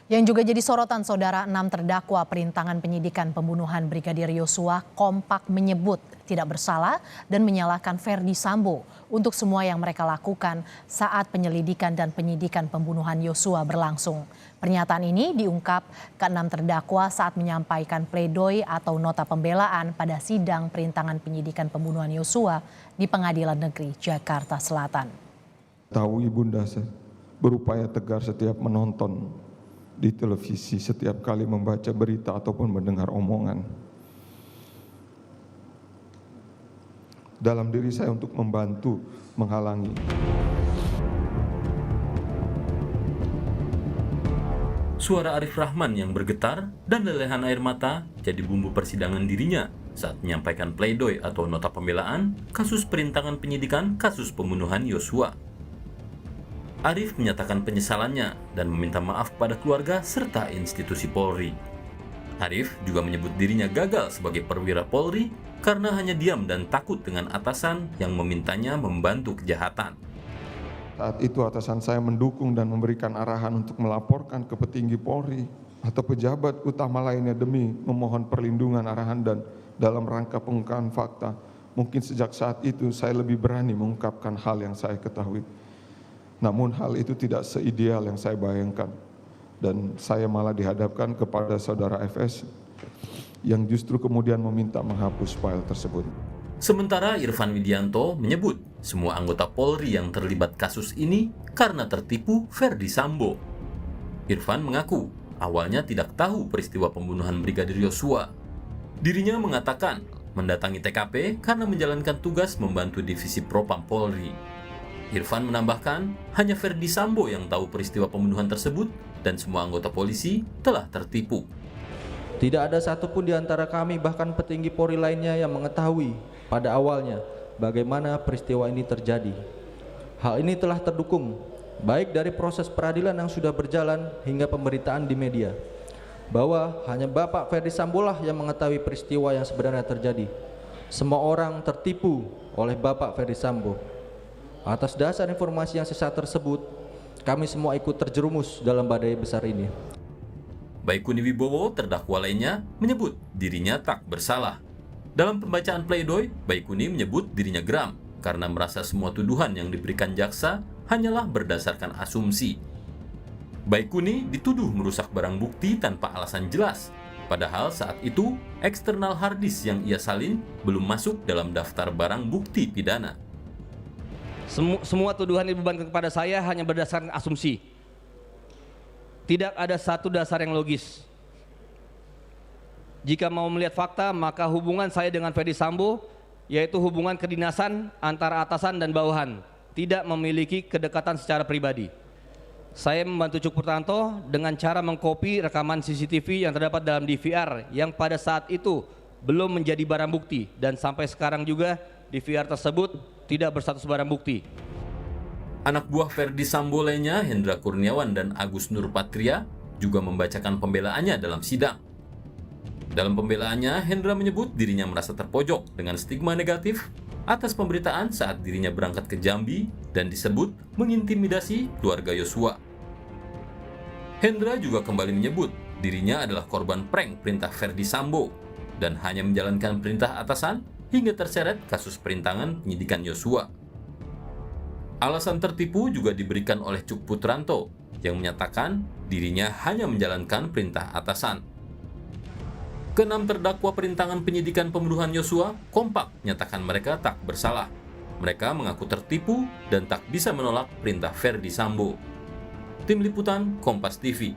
Yang juga jadi sorotan saudara, 6 terdakwa perintangan penyidikan pembunuhan Brigadir Yosua kompak menyebut tidak bersalah dan menyalahkan Verdi Sambo untuk semua yang mereka lakukan saat penyelidikan dan penyidikan pembunuhan Yosua berlangsung. Pernyataan ini diungkap ke-6 terdakwa saat menyampaikan pledoi atau nota pembelaan pada sidang perintangan penyidikan pembunuhan Yosua di Pengadilan Negeri Jakarta Selatan. Tahu ibunda saya berupaya tegar setiap menonton di televisi, setiap kali membaca berita ataupun mendengar omongan. Dalam diri saya untuk membantu menghalangi. Suara Arif Rahman yang bergetar dan lelehan air mata jadi bumbu persidangan dirinya saat menyampaikan pledoi atau nota pembelaan kasus perintangan penyidikan kasus pembunuhan Yosua. Arif menyatakan penyesalannya dan meminta maaf pada keluarga serta institusi Polri. Arif juga menyebut dirinya gagal sebagai perwira Polri karena hanya diam dan takut dengan atasan yang memintanya membantu kejahatan. Saat itu atasan saya mendukung dan memberikan arahan untuk melaporkan ke petinggi Polri atau pejabat utama lainnya demi memohon perlindungan arahan dan dalam rangka pengungkapan fakta. Mungkin sejak saat itu saya lebih berani mengungkapkan hal yang saya ketahui. Namun hal itu tidak seideal yang saya bayangkan. Dan saya malah dihadapkan kepada saudara FS yang justru kemudian meminta menghapus file tersebut. Sementara Irfan Widianto menyebut semua anggota Polri yang terlibat kasus ini karena tertipu Verdi Sambo. Irfan mengaku awalnya tidak tahu peristiwa pembunuhan Brigadir Yosua. Dirinya mengatakan mendatangi TKP karena menjalankan tugas membantu divisi Propam Polri. Irfan menambahkan, hanya Verdi Sambo yang tahu peristiwa pembunuhan tersebut dan semua anggota polisi telah tertipu. Tidak ada satupun di antara kami bahkan petinggi Polri lainnya yang mengetahui pada awalnya bagaimana peristiwa ini terjadi. Hal ini telah terdukung baik dari proses peradilan yang sudah berjalan hingga pemberitaan di media bahwa hanya Bapak Verdi Sambo lah yang mengetahui peristiwa yang sebenarnya terjadi. Semua orang tertipu oleh Bapak Verdi Sambo. Atas dasar informasi yang sesat tersebut, kami semua ikut terjerumus dalam badai besar ini. Baikuni Wibowo, terdakwa lainnya, menyebut dirinya tak bersalah. Dalam pembacaan pledoi, Baikuni menyebut dirinya geram karena merasa semua tuduhan yang diberikan jaksa hanyalah berdasarkan asumsi. Baikuni dituduh merusak barang bukti tanpa alasan jelas, padahal saat itu eksternal hard disk yang ia salin belum masuk dalam daftar barang bukti pidana. Semua tuduhan yang dibebankan kepada saya hanya berdasarkan asumsi. Tidak ada satu dasar yang logis. Jika mau melihat fakta, maka hubungan saya dengan Verdi Sambo, yaitu hubungan kedinasan antara atasan dan bawahan, tidak memiliki kedekatan secara pribadi. Saya membantu Cuk Purtanto dengan cara mengkopi rekaman CCTV yang terdapat dalam DVR yang pada saat itu belum menjadi barang bukti, dan sampai sekarang juga DVR tersebut tidak berstatus barang bukti. Anak buah Verdi Sambo lainnya, Hendra Kurniawan dan Agus Nurpatria, juga membacakan pembelaannya dalam sidang. Dalam pembelaannya, Hendra menyebut dirinya merasa terpojok dengan stigma negatif atas pemberitaan saat dirinya berangkat ke Jambi dan disebut mengintimidasi keluarga Yosua. Hendra juga kembali menyebut dirinya adalah korban prank perintah Verdi Sambo dan hanya menjalankan perintah atasan hingga terseret kasus perintangan penyidikan Yosua. Alasan tertipu juga diberikan oleh Cuk Putranto yang menyatakan dirinya hanya menjalankan perintah atasan. Keenam terdakwa perintangan penyidikan pembunuhan Yosua kompak menyatakan mereka tak bersalah. Mereka mengaku tertipu dan tak bisa menolak perintah Verdi Sambo. Tim Liputan Kompas TV.